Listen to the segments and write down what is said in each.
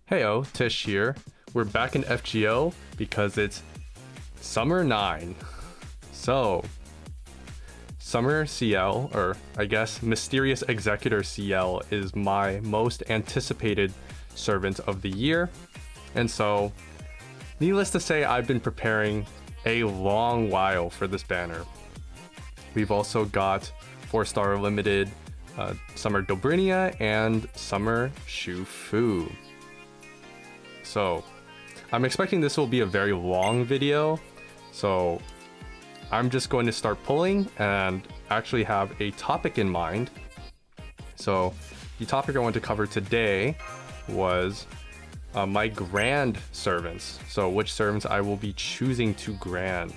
Heyo, Tish here. We're back in FGO because it's Summer 9. So, Summer Ciel, or I guess Mysterious Executor Ciel, is my most anticipated servant of the year. And so, needless to say, I've been preparing a long while for this banner. We've also got 4-star limited Summer Dobrinia and Summer Shufu. So, I'm expecting this will be a very long video, so I'm just going to start pulling and actually have a topic in mind. So, the topic I want to cover today was my grand servants. So, which servants I will be choosing to grand.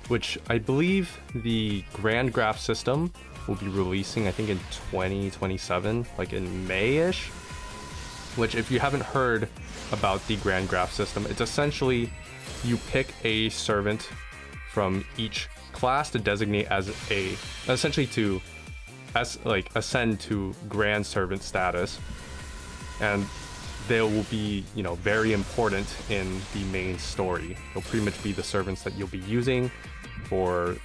Which I believe the grand graph system will be releasing, I think, in 2027, like in May-ish. Which, if you haven't heard about the grand graph system, it's essentially you pick a servant from each class to designate as essentially to ascend to grand servant status, and they will be, very important in the main story. They'll pretty much be the servants that you'll be using for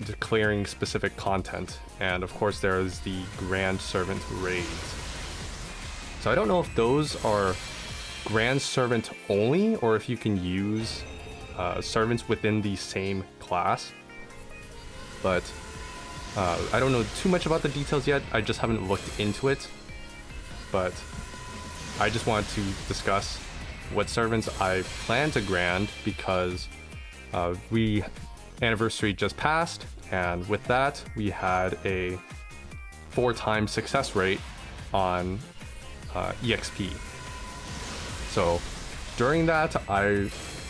declaring specific content. And of course there is the grand servant raids. So I don't know if those are grand servant only, or if you can use servants within the same class, but I don't know too much about the details yet. I just haven't looked into it, but I just wanted to discuss what servants I plan to grand, because anniversary just passed, and with that we had a 4-time success rate on EXP. So during that,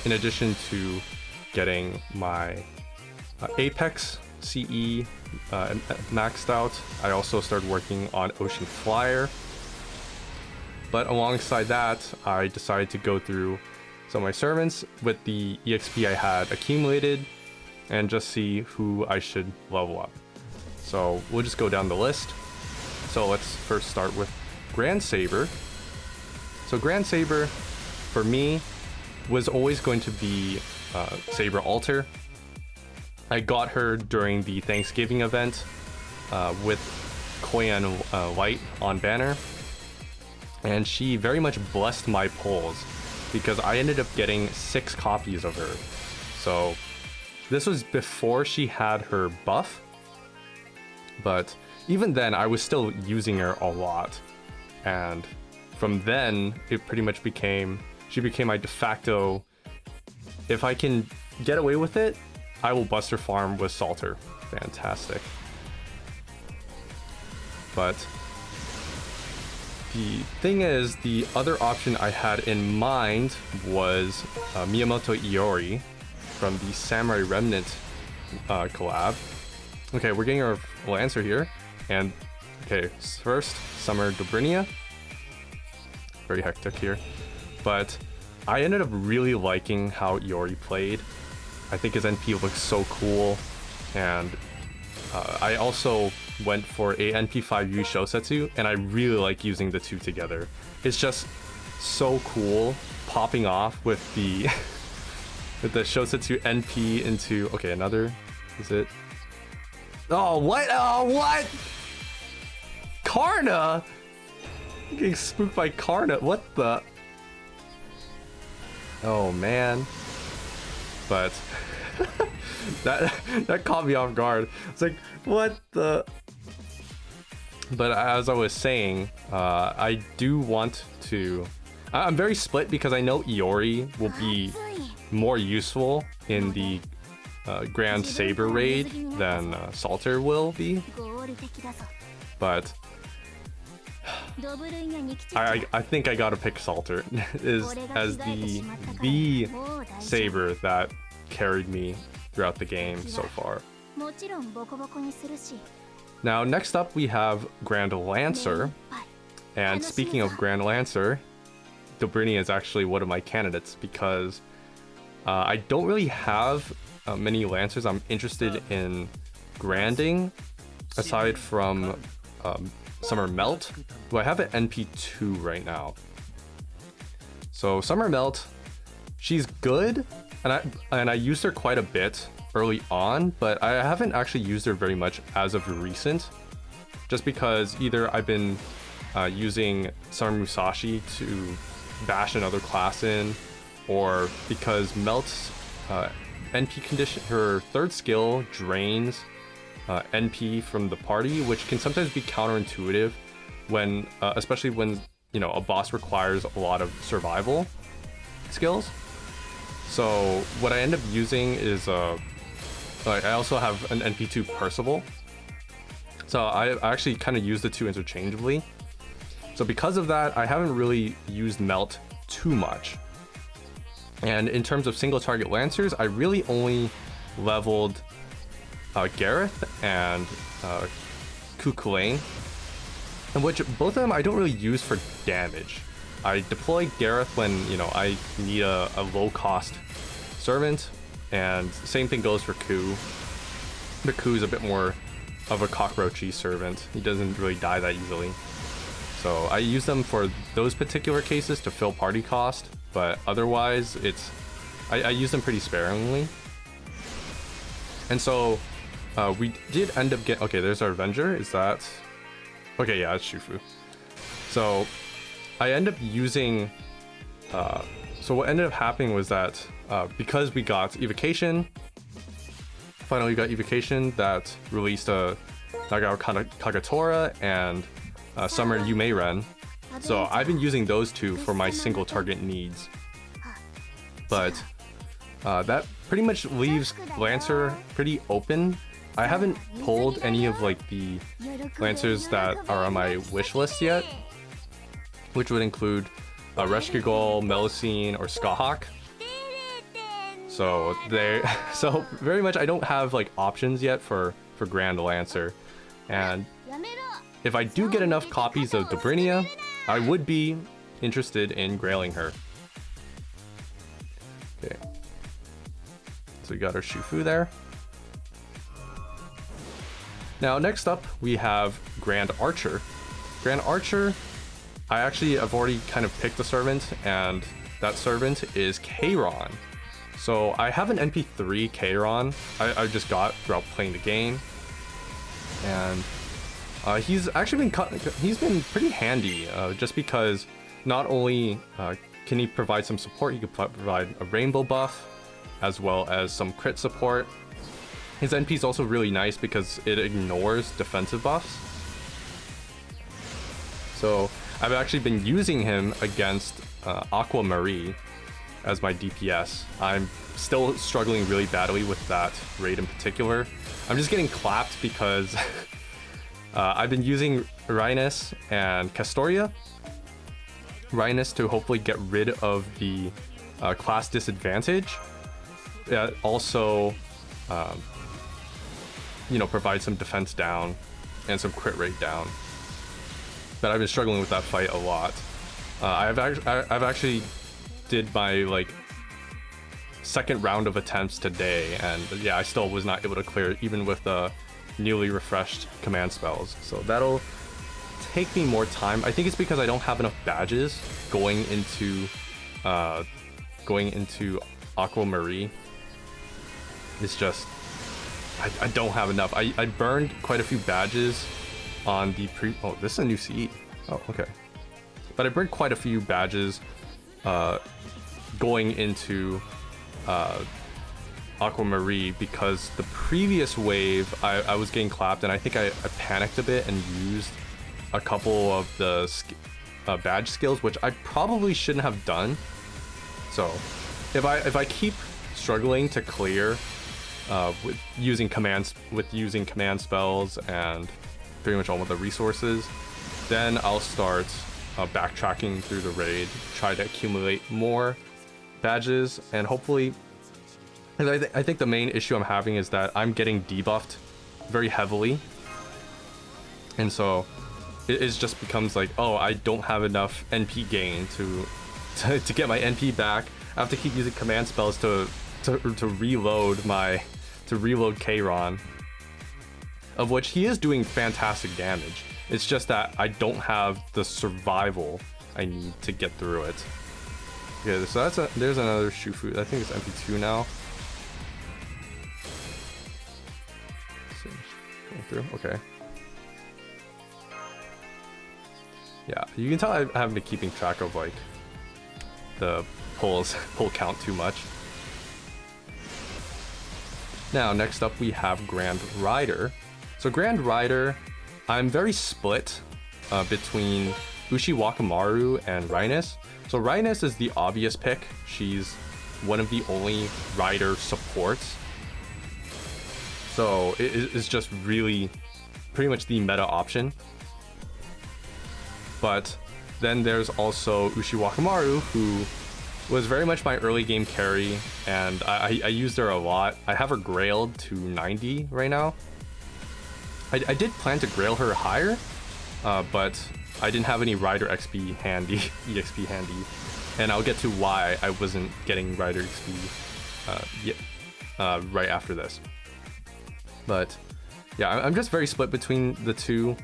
in addition to getting my Apex CE maxed out, I also started working on Ocean Flyer. But alongside that, I decided to go through some of my servants with the EXP I had accumulated and just see who I should level up. So we'll just go down the list. So let's first start with Grand Saber. So Grand Saber, for me, was always going to be Saber Alter. I got her during the Thanksgiving event with Koyan Light on banner, and she very much blessed my pulls because I ended up getting 6 copies of her. So this was before she had her buff, but even then I was still using her a lot. And from then, it pretty much she became my de facto. If I can get away with it, I will Buster farm with Salter. Fantastic. But the thing is, the other option I had in mind was Miyamoto Iori from the Samurai Remnant collab. Okay, we're getting our Lancer here. And okay, first, Summer Dobrinia. Very hectic here. But I ended up really liking how Iori played. I think his NP looks so cool. And I also went for a NP5U Shosetsu, and I really like using the two together. It's just so cool popping off with the with the Shosetsu NP into, okay, another, is it? Oh, what? Oh, what? Karna? I'm getting spooked by Karna. What the? Oh, man. But that caught me off guard. It's like, what the? But as I was saying, I do want to. I'm very split because I know Iori will be more useful in the Grand Saber raid than Salter will be. But I think I gotta pick Salter as the saber that carried me throughout the game so far. Now, next up we have Grand Lancer, and speaking of Grand Lancer, Dobrinia is actually one of my candidates because I don't really have many Lancers I'm interested in granding aside from Summer Melt, who I have at NP2 right now. So Summer Melt, she's good, and I used her quite a bit early on, but I haven't actually used her very much as of recent, just because either I've been using Summer Musashi to bash another class in, or because Melt's NP condition, her third skill drains NP from the party, which can sometimes be counterintuitive when, especially when, you know, a boss requires a lot of survival skills. So what I end up using is I also have an NP2 Percival. So I actually kind of use the two interchangeably. So because of that, I haven't really used Melt too much. And in terms of single target Lancers, I really only leveled Gareth and Kukulane, in which both of them I don't really use for damage. I deploy Gareth when, you know, I need a low cost servant, and same thing goes for Ku. The Ku's a bit more of a cockroachy servant. He doesn't really die that easily. So I use them for those particular cases to fill party cost, but otherwise I use them pretty sparingly. And so we did end up getting, okay, there's our Avenger. Is that, okay, yeah, it's Shufu. So I end up using, so what ended up happening was that because we got Evocation, finally got Evocation that released a Nagao Kagatora and Summer Yume Ren. So I've been using those two for my single target needs. But that pretty much leaves Lancer pretty open. I haven't pulled any of like the Lancers that are on my wish list yet, which would include Reshkigol, Melusine, or Skahawk. So so very much I don't have like options yet for Grand Lancer. And if I do get enough copies of Dobrinia, I would be interested in grailing her. Okay. So we got our Shufu there. Now next up we have Grand Archer. Grand Archer, I've already kind of picked a servant, and that servant is Kairon. So I have an NP3 Kairon I just got throughout playing the game, and he's been pretty handy, just because not only can he provide some support, he can provide a rainbow buff as well as some crit support. His NP is also really nice because it ignores defensive buffs. So I've actually been using him against Aquamarie as my DPS. I'm still struggling really badly with that raid in particular. I'm just getting clapped because I've been using Rhinus and Castoria. Rhinus to hopefully get rid of the class disadvantage. Also, you know, provide some defense down and some crit rate down. But I've been struggling with that fight a lot. I've actually did my like second round of attempts today, and yeah, I still was not able to clear it even with the newly refreshed command spells. So that'll take me more time. I think it's because I don't have enough badges going into Aquamarie. It's just I don't have enough. I burned quite a few badges on the oh, this is a new CE. Oh, okay. But I burned quite a few badges going into Aquamarie because the previous wave I was getting clapped, and I think I panicked a bit and used a couple of the badge skills, which I probably shouldn't have done. So if I keep struggling to clear with using command spells and pretty much all of the resources, then I'll start backtracking through the raid, try to accumulate more badges, and hopefully, I think the main issue I'm having is that I'm getting debuffed very heavily, and so it just becomes like, oh, I don't have enough NP gain to get my NP back. I have to keep using command spells to reload Kairon, of which he is doing fantastic damage. It's just that I don't have the survival I need to get through it. Okay, so there's another Shufu. I think it's MP2 now. Let's see. Going through. Okay. Yeah, you can tell I haven't been keeping track of like the pull count too much. Now, next up we have Grand Rider. So Grand Rider, I'm very split between Ushi Wakamaru and Rhinus. So Rhinus is the obvious pick. She's one of the only rider supports. So it's just really pretty much the meta option. But then there's also Ushi Wakamaru, who was very much my early game carry, and I used her a lot. I have her grailed to 90 right now. I did plan to grail her higher, but I didn't have any Rider XP handy, EXP handy, and I'll get to why I wasn't getting Rider XP right after this. But yeah, I'm just very split between the two.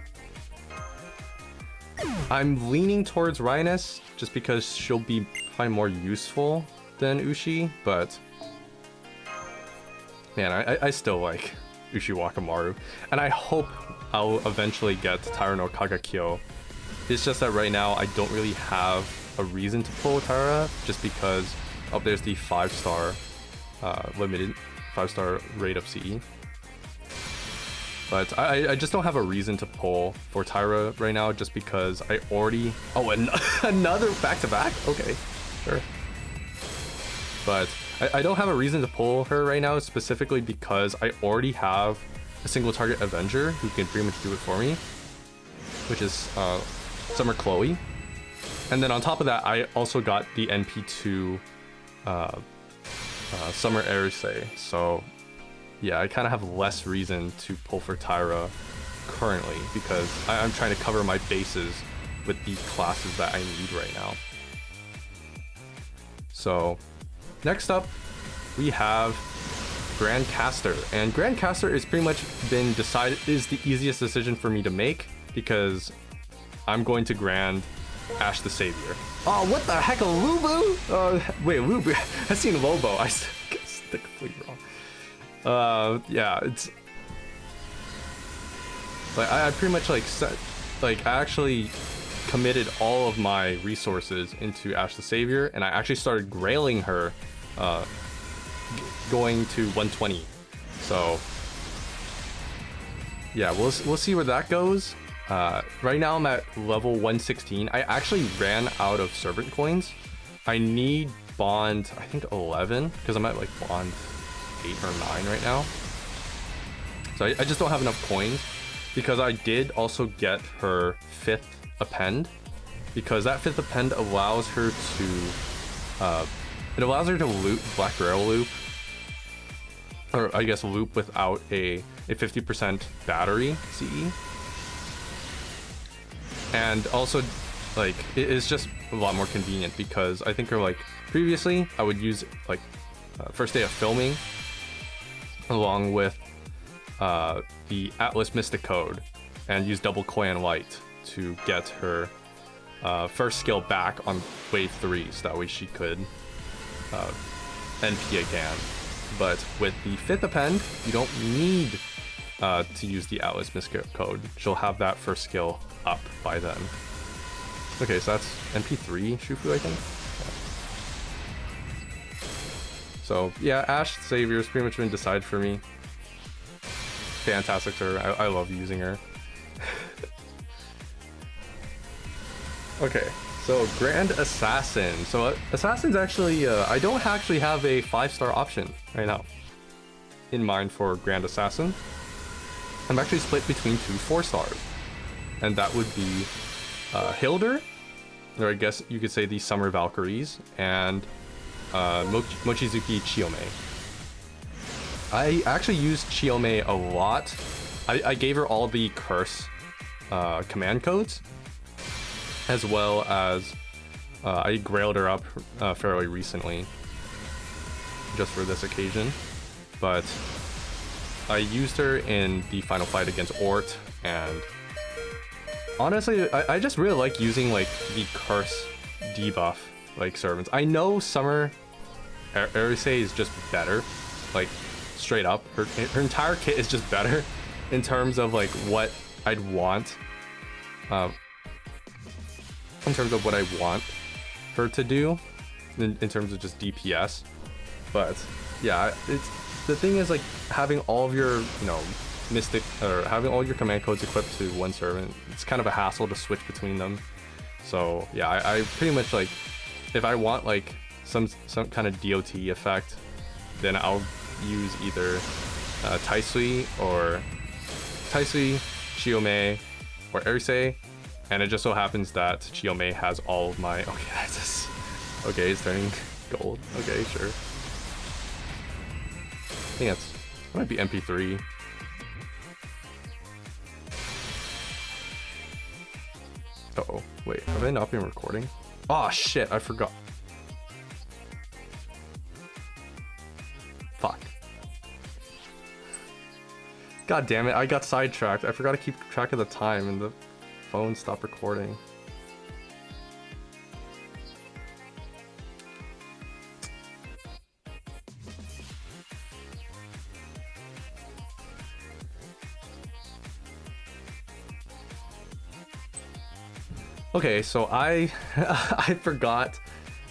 I'm leaning towards Rhinus just because she'll be probably more useful than Ushi, but man, I still like Ushi Wakamaru, and I hope I'll eventually get Taira no Kagakyo. It's just that right now I don't really have a reason to pull Taira, just because there's the 5-star limited 5-star rate of CE. But I just don't have a reason to pull for Taira right now, just because I already... Oh, another back-to-back? Okay, sure. But I don't have a reason to pull her right now, specifically because I already have a single target Avenger who can pretty much do it for me, which is Summer Chloe. And then on top of that, I also got the NP2 Summer Arisei, so... yeah, I kind of have less reason to pull for Taira currently, because I'm trying to cover my bases with the classes that I need right now. So next up we have Grand Caster, and Grand Caster is pretty much been decided, is the easiest decision for me to make, because I'm going to Grand Ash the Savior. Oh, what the heck, a Lubu? Wait, Lubu, I've seen Lobo, I guess the complete wrong. Yeah, it's like I pretty much like I actually committed all of my resources into Ash the Savior, and I actually started grailing her going to 120. So yeah, we'll see where that goes. Right now I'm at level 116. I actually ran out of servant coins. I need bond, I think 11, because I'm at like bond 8 or 9 right now. So I just don't have enough coins, because I did also get her 5th append, because that 5th append allows her to loop Black Barrel loop, or I guess loop without a 50% battery CE. And also, like, it is just a lot more convenient, because I think like previously I would use like first day of filming along with the Atlas Mystic Code and use double Koyan Light to get her first skill back on wave 3, so that way she could NP again. But with the 5th append, you don't need to use the Atlas Mystic Code. She'll have that first skill up by then. Okay, so that's NP3 Shufu, I think. Yeah. So yeah, Ash Savior has pretty much been decided for me. Fantastic to her. I love using her. Okay, so Grand Assassin. So Assassin's actually, I don't actually have a 5-star option right now in mind for Grand Assassin. I'm actually split between 2 4-stars, and that would be Hilder, or I guess you could say the Summer Valkyries, and Mochizuki Chiyome. I actually used Chiyome a lot. I gave her all the curse command codes, as well as I grailed her up fairly recently, just for this occasion. But I used her in the final fight against Ort, and honestly, I just really like using like the curse debuff like servants. I know Summer Erise is just better, like straight up. Her entire kit is just better in terms of like what I'd want. In terms of what I want her to do, in terms of just DPS. But yeah, it's the thing is like having all of your, you know, mystic or having all your command codes equipped to one servant. It's kind of a hassle to switch between them. So yeah, I pretty much like if I want like some kind of DOT effect, then I'll use either Taisui, Chiome, or Erise. And it just so happens that Chiome has all of my... Okay, that's just... Okay, it's turning gold. Okay, sure. I think that might be MP3. Uh-oh. Wait, have I not been recording? Oh, shit, I forgot. Fuck. God damn it, I got sidetracked. I forgot to keep track of the time and the phone stopped recording. Okay, so I forgot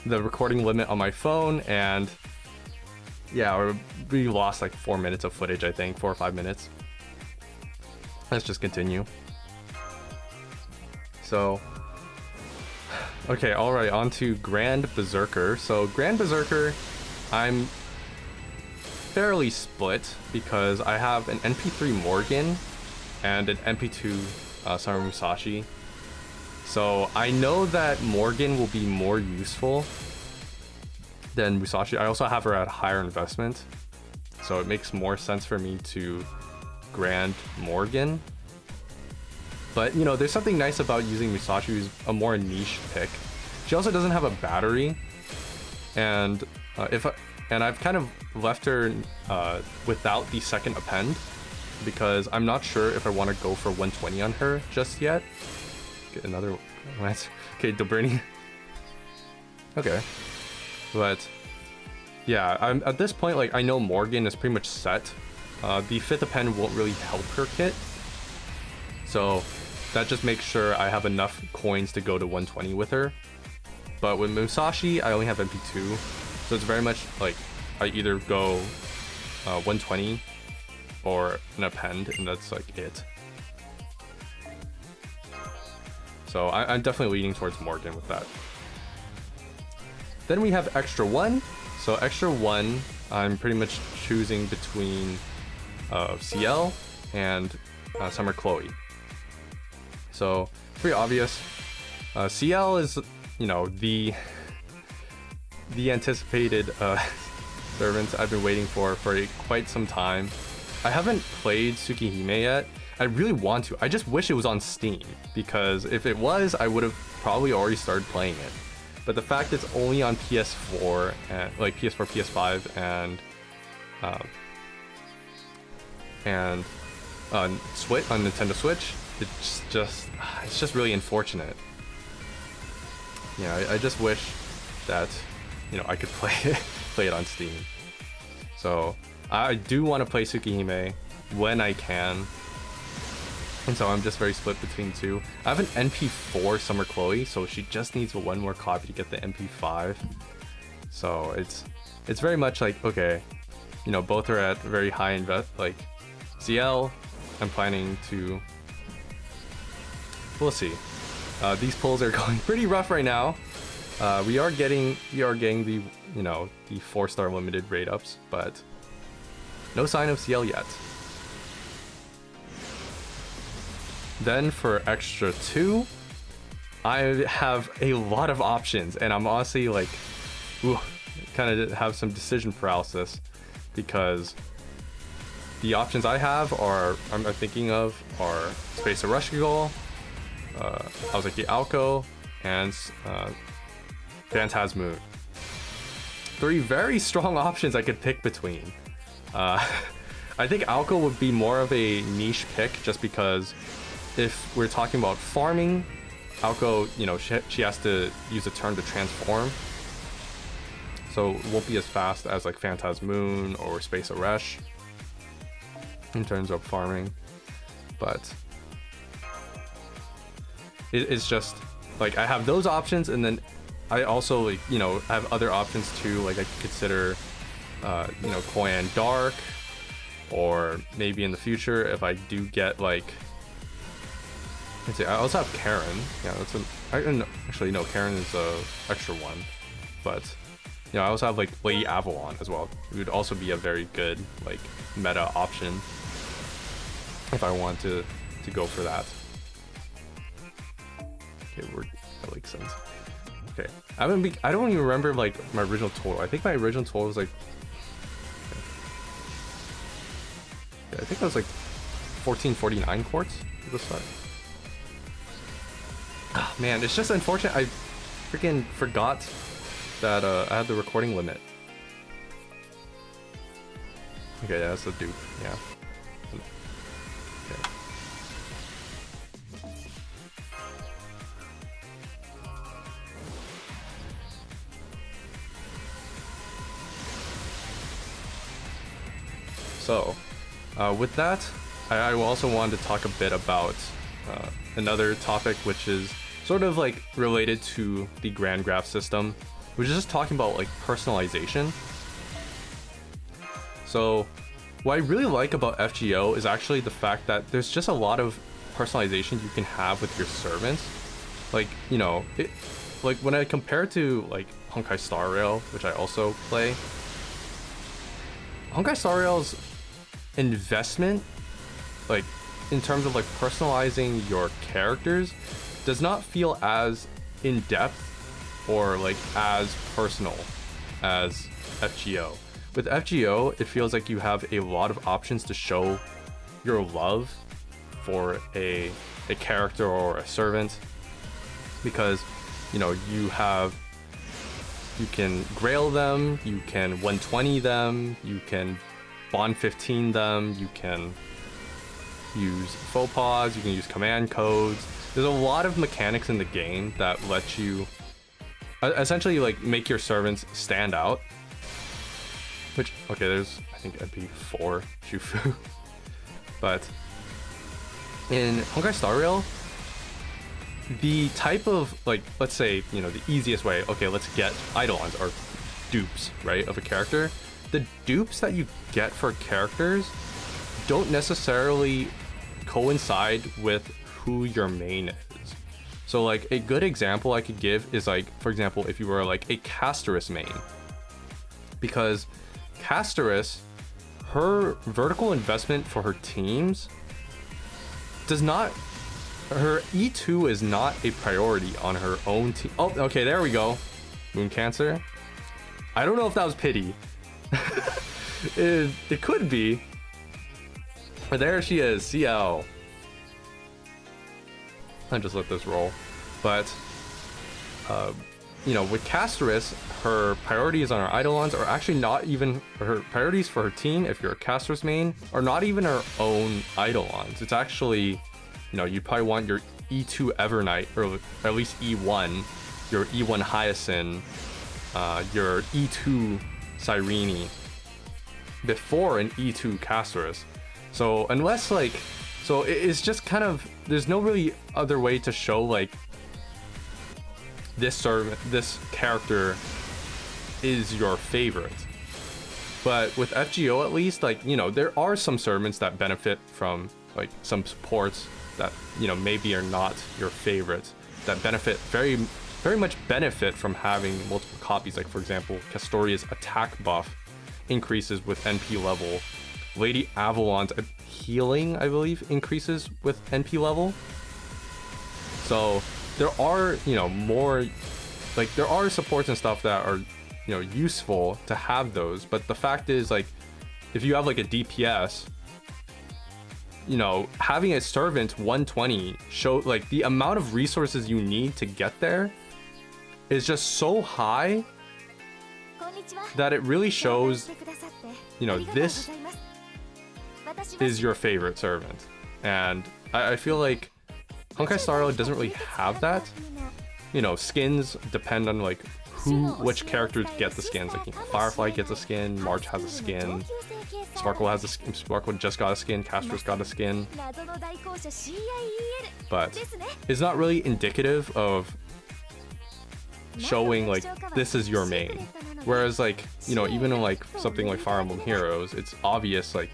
the recording limit on my phone, and yeah, we lost like 4 minutes of footage, I think, 4 or 5 minutes. Let's just continue. So, okay, alright, on to Grand Berserker. So, Grand Berserker, I'm fairly split because I have an NP3 Morgan and an NP2 Summer Musashi. So, I know that Morgan will be more useful than Musashi. I also have her at higher investment, so it makes more sense for me to Grand Morgan. But, you know, there's something nice about using Musashi, who's a more niche pick. She also doesn't have a battery, and I've kind of left her without the second append because I'm not sure if I want to go for 120 on her just yet. Get another lance. Okay, Dobrini. Okay, but yeah, I'm at this point, like, I know Morgan is pretty much set. The 5th append won't really help her kit, so that just makes sure I have enough coins to go to 120 with her. But with Musashi, I only have MP2, so it's very much like I either go 120 or an append, and that's like it. So I'm definitely leaning towards Morgan with that. Then we have Extra 1. So Extra 1, I'm pretty much choosing between Ciel and Summer Chloe. So pretty obvious. Ciel is, you know, the anticipated servant I've been waiting for quite some time. I haven't played Tsukihime yet. I really want to. I just wish it was on Steam, because if it was, I would have probably already started playing it. But the fact it's only on PS4 and like PS4, PS5, and Switch, on Nintendo Switch, it's just really unfortunate. Yeah, I just wish that, you know, I could play it on Steam. So I do want to play Tsukihime when I can. And so I'm just very split between two. I have an NP4 Summer Chloe, so she just needs one more copy to get the NP5. So it's very much like, okay, you know, both are at very high invest. Like Ciel, I'm planning to. We'll see. These pulls are going pretty rough right now. We are getting the, you know, the 4-star limited rate ups, but no sign of Ciel yet. Then for Extra 2, I have a lot of options, and I'm honestly like, kind of have some decision paralysis, because the options I'm thinking of are Space Rushgirl, Aozaki Aoko, and Phantasmoon. 3 very strong options I could pick between. I think Aoko would be more of a niche pick, just because if we're talking about farming, Aoko, you know, she has to use a turn to transform. So it won't be as fast as like Phantasm Moon or Space Aresh in terms of farming. But it's just like I have those options, and then I also, like, you know, have other options too. Like I could consider, you know, Koyan Dark, or maybe in the future if I do get like, let's see, I also have Karen. Yeah, that's actually no, Karen is a extra one, but you know, I also have like Lady Avalon as well. It would also be a very good like meta option if I want to go for that. Okay, that makes sense. Okay, I don't even remember like my original total. I think my original total was like, yeah, I think it was like 1449 quartz at the start. Oh, man, it's just unfortunate. I freaking forgot that I had the recording limit. Okay, yeah, that's a dupe. Yeah. Okay. So, with that, I also wanted to talk a bit about another topic, which is sort of like related to the Grand Graph system, which is just talking about like personalization. So, what I really like about FGO is actually the fact that there's just a lot of personalization you can have with your servants. Like, you know, like when I compare it to like Honkai Star Rail, which I also play, Honkai Star Rail's investment, like in terms of like personalizing your characters, does not feel as in depth or like as personal as FGO. With FGO, it feels like you have a lot of options to show your love for a character or a servant, because you know you can grail them, you can 120 them, you can bond 15 them, you can use faux pas, you can use command codes. There's a lot of mechanics in the game that let you essentially like make your servants stand out. Which, okay, there's I think MP4 Shufu. But in Honkai Star Rail, the type of like, let's say, you know, the easiest way, okay, let's get eidolons or dupes, right, of a character. The dupes that you get for characters don't necessarily coincide with who your main is. So like a good example I could give is like, for example, if you were like a Casterus main, because Casterus, her vertical investment for her teams does not, her E2 is not a priority on her own team. Oh, okay, there we go. Moon Cancer. I don't know if that was pity. It could be. But there she is, Ciel. I'll just let this roll. But, you know, with Casterus, her priorities on her eidolons are actually not even her priorities for her team. If you're a Casterus main, are not even her own eidolons. It's actually, you know, you'd probably want your E2 Evernight, or at least E1, your E1 Hyacinth, your E2 Cyrene before an E2 Casterus. So unless like, so it's just kind of, there's no really other way to show like this character is your favorite. But with FGO at least, like, you know, there are some servants that benefit from like some supports that, you know, maybe are not your favorites, that benefit very much benefit from having multiple copies. Like for example, Castoria's attack buff increases with NP level. Lady Avalon's healing, I believe, increases with NP level. So there are, you know, more, like there are supports and stuff that are, you know, useful to have those. But the fact is, like, if you have like a DPS, you know, having a servant 120 show, like the amount of resources you need to get there is just so high that it really shows, you know, this is your favorite servant. And I feel like Honkai Star Rail doesn't really have that. You know, skins depend on like which characters get the skins. Like, you know, Firefly gets a skin, March has a skin, Sparkle has a skin, Sparkle just got a skin, Castro's got a skin. But it's not really indicative of showing like this is your main. Whereas like, you know, even in like something like Fire Emblem Heroes, it's obvious like,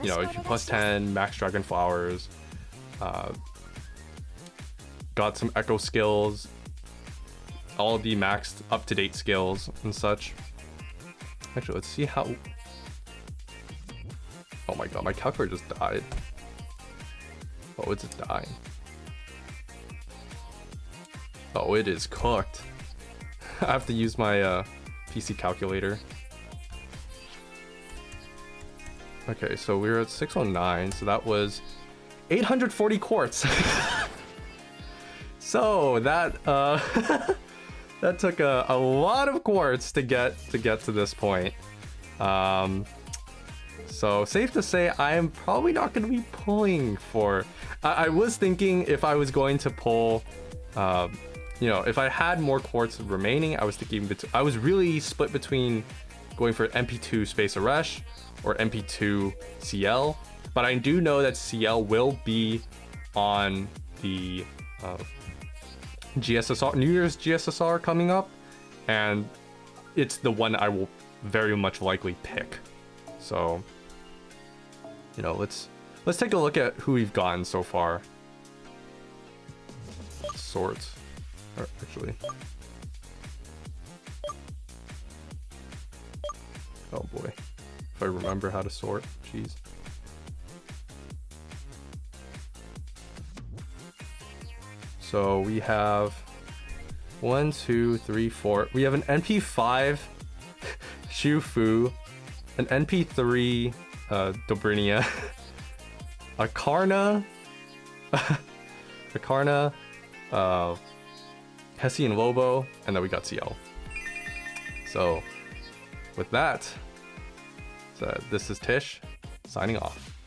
you know, if you plus 10, max Dragon Flowers, got some Echo skills, all the maxed up-to-date skills and such. Actually, let's see how... Oh my god, my calculator just died. Oh, it's dying. Oh, it is cooked. I have to use my PC calculator. Okay, so we're at 609, so that was 840 quartz. So that that took a lot of quartz to get to this point. So safe to say I am probably not going to be pulling for... I was thinking if I was going to pull, you know, if I had more quartz remaining, I was thinking I was really split between going for MP2 Space Aresh or MP2 Ciel, but I do know that Ciel will be on the GSSR, New Year's GSSR coming up, and it's the one I will very much likely pick. So, you know, let's take a look at who we've gotten so far. Swords, or actually, oh boy, if I remember how to sort, jeez. So we have 1, 2, 3, 4. We have an NP5 Shufu, an NP3 Dobrinia, a Karna, Hessian Lobo, and then we got Ciel. So with that, this is Tish signing off.